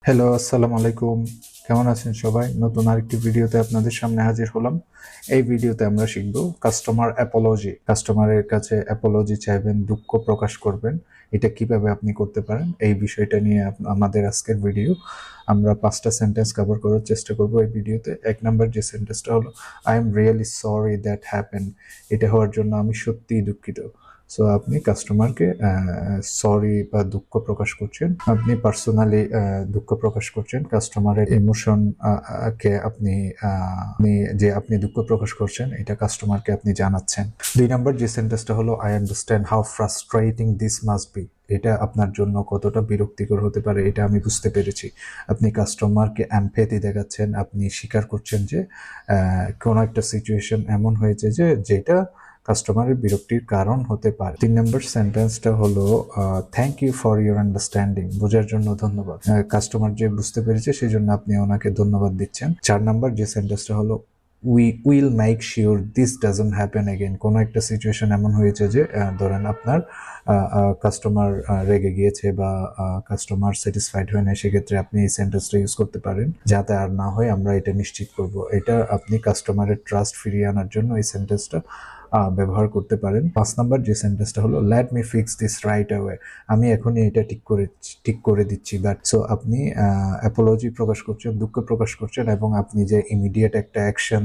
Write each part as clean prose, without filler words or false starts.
Hello, আসসালামু আলাইকুম। কেমন আছেন সবাই? নতুন আরেকটি ভিডিওতে আপনাদের সামনে হাজির হলাম। এই ভিডিওতে আমরা শিখব কাস্টমার অ্যাপোলজি। কাস্টমারের কাছে অ্যাপোলজি চাইবেন, দুঃখ প্রকাশ করবেন। এটা কিভাবে আপনি করতে পারেন এই বিষয়টা নিয়ে আমাদের আজকের ভিডিও। আমরা 5টা সেন্টেন্স কভার করার চেষ্টা করব এই ভিডিওতে। 1 নাম্বার যে সেন্টেন্সটা হলো I am really sorry that happened. এটা হওয়ার জন্য আমি সত্যিই দুঃখিত। সো আপনি কাস্টমারকে সরি বা দুঃখ প্রকাশ করছেন, আপনি পার্সোনালি দুঃখ প্রকাশ করছেন কাস্টমারের ইমোশন কে আপনি দুঃখ প্রকাশ করছেন এটা কাস্টমারকে আপনি জানাচ্ছেন। 2 নাম্বার যে সেন্টেন্সটা হলো I understand how frustrating this must be. এটা আপনার জন্য কতটা বিরক্তিকর হতে পারে এটা আমি বুঝতে পেরেছি। আপনি কাস্টমারকে এমপ্যাথি দেখাচ্ছেন, আপনি স্বীকার করছেন যে কোনো একটা সিচুয়েশন এমন হয়েছে যেটা কাস্টমারের বিরক্তির কারণ হতে পারে। 3 নম্বর সেন্টেন্সটা হলো thank you for your understanding. বোঝার জন্য ধন্যবাদ। কাস্টমার যে বুঝতে পেরেছে সেজন্য আপনি ওনাকে ধন্যবাদ দিচ্ছেন। 4 নম্বর যে সেন্টেন্সটা হলো we will make sure this doesn't happen again. কোনো একটা সিচুয়েশন এমন হয়েছে যে ধরেন আপনার কাস্টমার রেগে গিয়েছে বা কাস্টমার স্যাটিসফাইড হয় না, সেক্ষেত্রে আপনি এই সেন্টেন্সটা ইউজ করতে পারেন, যাতে আর না হয় আমরা এটা নিশ্চিত করব। এটা আপনি কাস্টমারের ট্রাস্ট ফিরিয়ে আনার জন্য এই সেন্টেন্সটা ব্যবহার করতে পারেন। 5 নাম্বার যে সেন্টেন্সটা হলো let me fix this right away. আমি এখনই এটা ঠিক করে দিচ্ছি। বাট সো আপনি অ্যাপোলজি প্রকাশ করছেন, দুঃখ প্রকাশ করছেন এবং আপনি যে ইমিডিয়েট একটা অ্যাকশন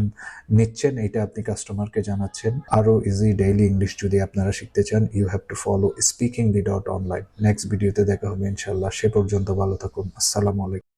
নিচ্ছেন এটা আপনি কাস্টমারকে জানাচ্ছেন। আরো ইজি ডেইলি ইংলিশ যদি আপনারা শিখতে চান, ইউ হ্যাভ টু ফলো স্পিকিংলি.online। নেক্সট ভিডিওতে দেখা হবে ইনশাআল্লাহ। সে পর্যন্ত ভালো থাকুন। আসসালামু আলাইকুম।